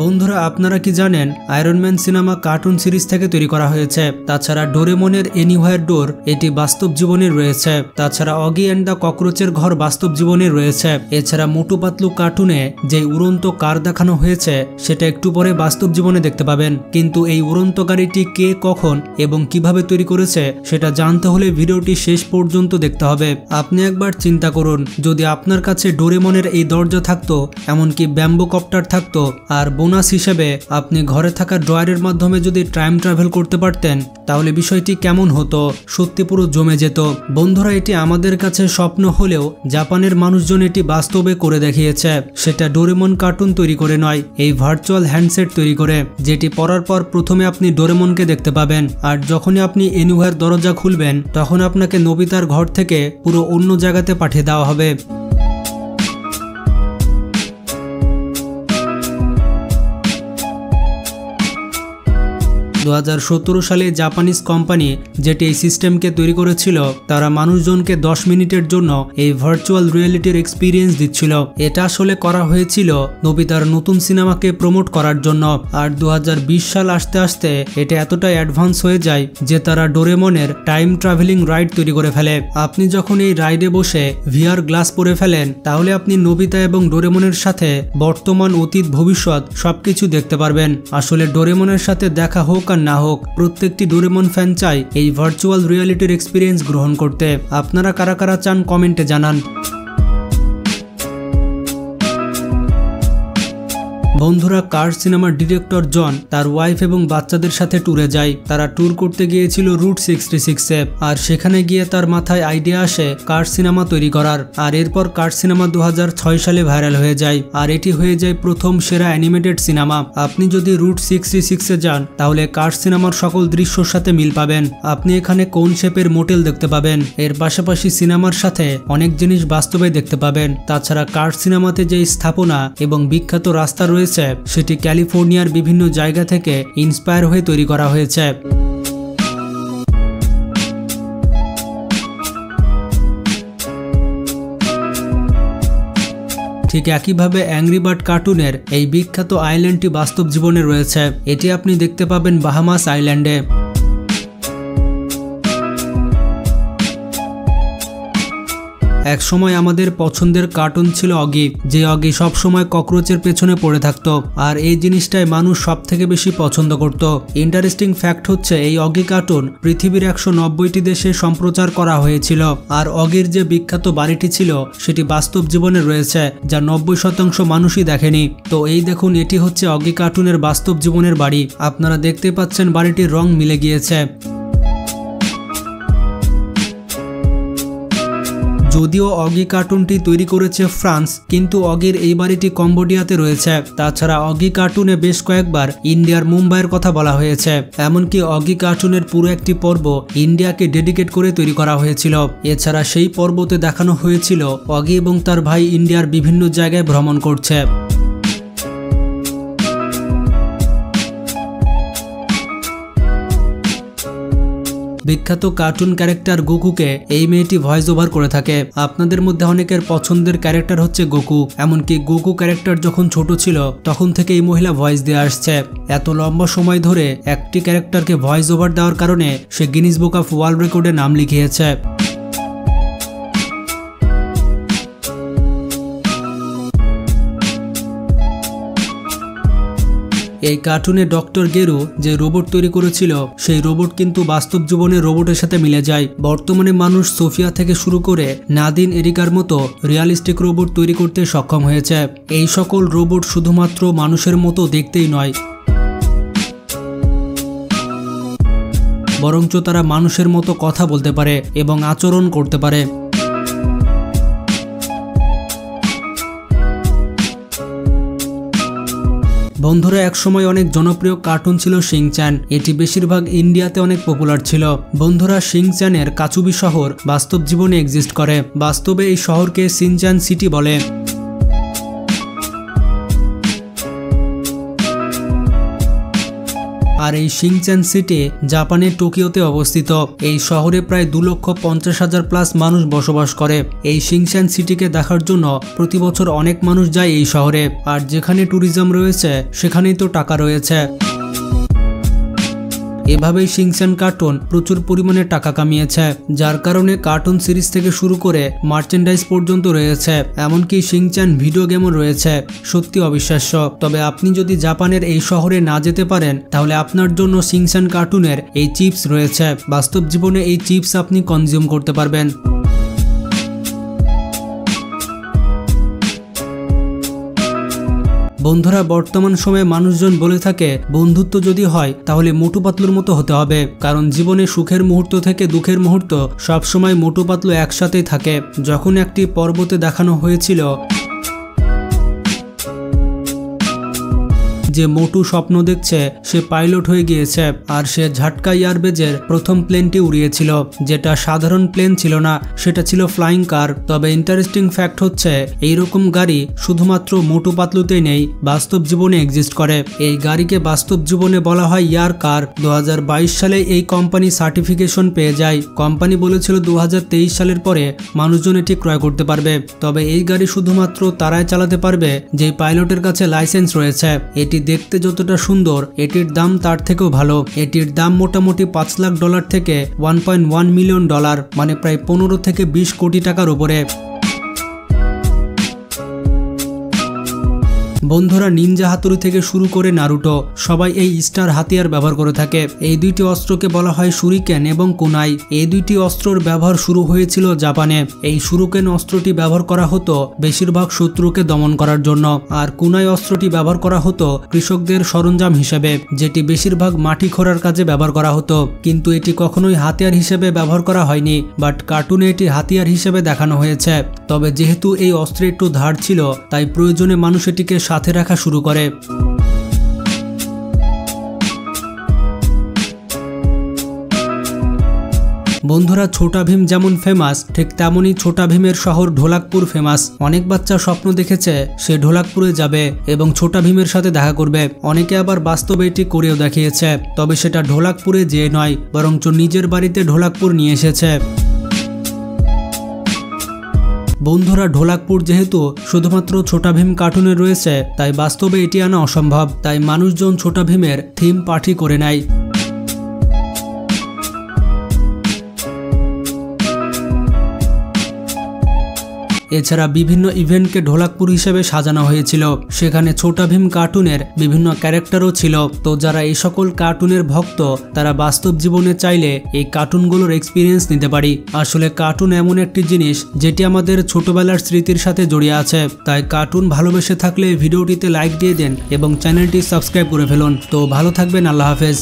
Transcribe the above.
বন্ধুরা আপনারা কি জানেন iron man cinema cartoon series থেকে তৈরি করা হয়েছে। তাছাড়া ডোরেমনের এনিহোয়ার ডোর এটি বাস্তব জীবনে রয়েছে। তাছাড়া অগি অ্যান্ড দ্য ককরোচের ঘর বাস্তব জীবনে রয়েছে। এছাড়া মোটু পাতলু কার্টুনে যে উড়ন্ত কার দেখানো হয়েছে সেটা একটু পরে বাস্তব জীবনে দেখতে পাবেন। কিন্তু এই উড়ন্ত গাড়িটি কে, কখন এবং কিভাবে তৈরি করেছে সেটা জানতে হলে ভিডিওটি শেষ পর্যন্ত দেখতে হবে। আপনি একবার চিন্তা করুন, যদি আপনার কাছে ডোরেমনের এই দরজা থাকতো, এমনকি ব্যাম্বো কপ্টার থাকতো, আর বোনাস হিসেবে আপনি ঘরে থাকা ড্রয়ারের মাধ্যমে যদি টাইম ট্রাভেল করতে পারতেন, তাহলে বিষয়টি কেমন হতো? সত্যি পুরো জমে যেত। বন্ধুরা, এটি আমাদের কাছে স্বপ্ন হলেও জাপানের মানুষজন এটি বাস্তবে করে দেখিয়েছে। সেটা ডোরেমন কার্টুন তৈরি করে নয়, এই ভার্চুয়াল হ্যান্ডসেট তৈরি করে, যেটি পরার পর প্রথমে আপনি ডোরেমনকে দেখতে পাবেন, আর যখনই আপনি এনিহোয়ার দরজা খুলবেন তখন আপনাকে নোবিতার ঘর থেকে পুরো অন্য জায়গাতে পাঠিয়ে দেওয়া হবে। 2017 সালে জাপানিজ কোম্পানি যেটি এই সিস্টেমকে তৈরি করেছিল, তারা মানুষজনকে 10 মিনিটের জন্য এই ভার্চুয়াল রিয়েলিটির এক্সপিরিয়েন্স দিচ্ছিল। এটা আসলে করা হয়েছিল নোবিতার নতুন সিনেমাকে প্রমোট করার জন্য। আর 2020 সাল আসতে আসতে এটা এতটাই অ্যাডভান্স হয়ে যায় যে তারা ডোরেমনের টাইম ট্রাভেলিং রাইড তৈরি করে ফেলে। আপনি যখন এই রাইডে বসে ভিআর গ্লাস পরে ফেলেন, তাহলে আপনি নোবিতা এবং ডোরেমনের সাথে বর্তমান, অতীত, ভবিষ্যৎ সবকিছু দেখতে পারবেন। আসলে ডোরেমনের সাথে দেখা হোক আর না হোক, প্রত্যেকটি ডোরেমন ফ্যান চায় এই ভার্চুয়াল রিয়েলিটির এক্সপিরিয়েন্স গ্রহণ করতে। আপনারা কারা কারা চান কমেন্টে জানান। বন্ধুরা, কার্স সিনেমার ডিরেক্টর জন তার ওয়াইফ এবং বাচ্চাদের সাথে ট্যুরে যায়। তারা ট্যুর করতে গিয়েছিল রুট 66-এ, আর সেখানে গিয়ে তার মাথায় আইডিয়া আসে কার্স সিনেমা তৈরি করার। আর এরপর কার্স সিনেমা 2006 সালে ভাইরাল হয়ে যায়, আর এটি হয়ে যায় প্রথম সেরা অ্যানিমেটেড সিনেমা। আপনি যদি রুট 66-এ যান তাহলে কার্স সিনেমার সকল দৃশ্যর সাথে মিল পাবেন। আপনি এখানে কোন শেপের মোটেল দেখতে পাবেন, এর পাশাপাশি সিনেমার সাথে অনেক জিনিস বাস্তবে দেখতে পাবেন। তাছাড়া কার্স সিনেমাতে যে স্থাপনা এবং বিখ্যাত রাস্তা রয়েছে সেটি ক্যালিফোর্নিয়ার বিভিন্ন জায়গা থেকে ইন্সপায়ার হয়ে তৈরি করা হয়েছে। ঠিক একইভাবে অ্যাংরি বার্ড কার্টুনের এই বিখ্যাত আইল্যান্ডটি বাস্তব জীবনে রয়েছে। এটি আপনি দেখতে পাবেন বাহামাস আইল্যান্ডে। এক সময় আমাদের পছন্দের কার্টুন ছিল অগি, যে অগি সবসময় ককরোচের পেছনে পড়ে থাকতো, আর এই জিনিসটাই মানুষ সব থেকে বেশি পছন্দ করত। ইন্টারেস্টিং ফ্যাক্ট হচ্ছে এই অগি কার্টুন পৃথিবীর 190টি দেশে সম্প্রচার করা হয়েছিল। আর অগির যে বিখ্যাত বাড়িটি ছিল সেটি বাস্তব জীবনে রয়েছে, যা 90% মানুষই দেখেনি। তো এই দেখুন, এটি হচ্ছে অগি কার্টুনের বাস্তব জীবনের বাড়ি। আপনারা দেখতে পাচ্ছেন বাড়িটির রং মিলে গিয়েছে। যদিও অগি কার্টুনটি তৈরি করেছে ফ্রান্স, কিন্তু অগির এই বাড়িটি কম্বোডিয়াতে রয়েছে। তাছাড়া অগি কার্টুনে বেশ কয়েকবার ইন্ডিয়ার মুম্বাইয়ের কথা বলা হয়েছে। এমনকি অগি কার্টুনের পুরো একটি পর্ব ইন্ডিয়াকে ডেডিকেট করে তৈরি করা হয়েছিল। এছাড়া সেই পর্বতে দেখানো হয়েছিল অগি এবং তার ভাই ইন্ডিয়ার বিভিন্ন জায়গায় ভ্রমণ করছে। বিখ্যাত কার্টুন ক্যারেক্টার গোকুকে এই মেয়েটি ভয়েস ওভার করে থাকে। আপনাদের মধ্যে অনেকের পছন্দের ক্যারেক্টার হচ্ছে গোকু। এমনকি গোকু ক্যারেক্টার যখন ছোট ছিল তখন থেকে এই মহিলা ভয়েস দিয়ে আসছে। এত লম্বা সময় ধরে একটি ক্যারেক্টারকে ভয়েস ওভার দেওয়ার কারণে সে গিনিস বুক অফ ওয়ার্ল্ড রেকর্ডে নাম লিখিয়েছে। এই কার্টুনে ডক্টর গেরু যে রোবট তৈরি করেছিল, সেই রোবট কিন্তু বাস্তব জীবনে রোবটের সাথে মিলে যায়। বর্তমানে মানুষ সোফিয়া থেকে শুরু করে নাদিন, এরিকার মতো রিয়ালিস্টিক রোবট তৈরি করতে সক্ষম হয়েছে। এই সকল রোবট শুধুমাত্র মানুষের মতো দেখতেই নয়, বরঞ্চ তারা মানুষের মতো কথা বলতে পারে এবং আচরণ করতে পারে। বন্ধুরা, একসময় অনেক জনপ্রিয় কার্টুন ছিল শিনচ্যান। এটি বেশিরভাগ ইন্ডিয়াতে অনেক পপুলার ছিল। বন্ধুরা, শিনচ্যানের কাচুবি শহর বাস্তব জীবনে এক্সিস্ট করে। বাস্তবে এই শহরকে শিনচ্যান সিটি বলে। আর এই শিংচ্যান সিটি জাপানের টোকিওতে অবস্থিত। এই শহরে প্রায় 2,50,000 প্লাস মানুষ বসবাস করে। এই শিংচ্যান সিটিকে দেখার জন্য প্রতি বছর অনেক মানুষ যায় এই শহরে। আর যেখানে ট্যুরিজম রয়েছে সেখানেই তো টাকা রয়েছে। এভাবেই শিংচ্যান কার্টুন প্রচুর পরিমাণে টাকা কামিয়েছে, যার কারণে কার্টুন সিরিজ থেকে শুরু করে মার্চেন্ডাইজ পর্যন্ত রয়েছে, এমনকি শিংচ্যান ভিডিও গেমও রয়েছে। সত্যি অবিশ্বাস্য। তবে আপনি যদি জাপানের এই শহরে না যেতে পারেন তাহলে আপনার জন্য শিংচ্যান কার্টুনের এই চিপস রয়েছে। বাস্তব জীবনে এই চিপস আপনি কনজিউম করতে পারবেন। বন্ধুরা, বর্তমান সময়ে মানুষজন বলে থাকে বন্ধুত্ব যদি হয় তাহলে মোটু পাতলুর মতো হতে হবে, কারণ জীবনে সুখের মুহূর্ত থেকে দুঃখের মুহূর্ত সবসময় মোটু পাতলু একসাথেই থাকে। যখন একটি পর্বতে দেখানো হয়েছিল যে মোটু স্বপ্ন দেখছে সে পাইলট হয়ে গিয়েছে, আর সে ঝাটকা এয়ারবেজের প্রথম প্লেনটি উড়িয়েছিল, যেটা সাধারণ প্লেন ছিল না, সেটা ছিল ফ্লাইং কার। তবে ইন্টারেস্টিং ফ্যাক্ট হচ্ছে এইরকম গাড়ি শুধুমাত্র মোটু পাতলুতেই নেই, বাস্তব জীবনে এক্সিস্ট করে। এই গাড়িকে বাস্তব জীবনে বলা হয় ইয়ার কার। 2022 সালে এই কোম্পানি সার্টিফিকেশন পেয়ে যায়। কোম্পানি বলেছিল 2023 সালের পরে মানুষজন এটি ক্রয় করতে পারবে। তবে এই গাড়ি শুধুমাত্র তারাই চালাতে পারবে যে পাইলটের কাছে লাইসেন্স রয়েছে। এটি দেখতে যতটা সুন্দর, এটির দাম তার থেকেও ভালো। এটির দাম মোটামুটি $5 লাখ থেকে $1.1 মিলিয়ন, মানে প্রায় 15 থেকে 20 কোটি টাকার উপরে। বন্ধুরা, নিনজা হাতুড়ি থেকে শুরু করে নারুটো সবাই এই স্টার হাতিয়ার ব্যবহার করে থাকে। এই দুইটি অস্ত্রকে বলা হয় শুরিকেন এবং কুনাই। এই দুইটি অস্ত্রের ব্যবহার শুরু হয়েছিল জাপানে। এই শুরিকেন অস্ত্রটি ব্যবহার করা হতো বেশিরভাগ শত্রুকে দমন করার জন্য, আর কুনাই অস্ত্রটি ব্যবহার করা হতো কৃষকদের সরঞ্জাম হিসেবে, যেটি বেশিরভাগ মাটি খোঁড়ার কাজে ব্যবহার করা হতো। কিন্তু এটি কখনোই হাতিয়ার হিসেবে ব্যবহার করা হয়নি, বাট কার্টুনে এটি হাতিয়ার হিসেবে দেখানো হয়েছে। তবে যেহেতু এই অস্ত্রে একটু ধার ছিল, তাই প্রয়োজনে মানুষ এটিকে সাথে রাখা শুরু করে। বন্ধুরা, ছোটা ভীম যেমন ফেমাস, ঠিক তেমনই ছোটা ভীমের শহর ঢোলাকপুর ফেমাস। অনেক বাচ্চা স্বপ্ন দেখেছে সে ঢোলাকপুরে যাবে এবং ছোটা ভীমের সাথে দেখা করবে। অনেকে আবার বাস্তবে এটি করেও দেখিয়েছে, তবে সেটা ঢোলাকপুরে যেয়ে নয়, বরঞ্চ নিজের বাড়িতে ঢোলাকপুর নিয়ে এসেছে। বন্ধুরা, ঢোলাকপুর যেহেতু শুধুমাত্র ছোটা ভীম কার্টুনে রয়েছে, তাই বাস্তবে এটি আনা অসম্ভব। তাই মানুষজন ছোটা ভীমের থিম পার্টি করে নেয়। এছাড়া বিভিন্ন ইভেন্টকে ঢোলাকপুর হিসেবে সাজানো হয়েছিল। সেখানে ছোটা ভীম কার্টুনের বিভিন্ন ক্যারেক্টারও ছিল। তো যারা এই সকল কার্টুনের ভক্ত তারা বাস্তব জীবনে চাইলে এই কার্টুনগুলোর এক্সপিরিয়েন্স নিতে পারি। আসলে কার্টুন এমন একটি জিনিস যেটি আমাদের ছোটবেলার স্মৃতির সাথে জড়িয়ে আছে। তাই কার্টুন ভালোবেসে থাকলে ভিডিওটিতে লাইক দিয়ে দেন এবং চ্যানেলটি সাবস্ক্রাইব করে ফেলুন। তো ভালো থাকবেন, আল্লাহ হাফেজ।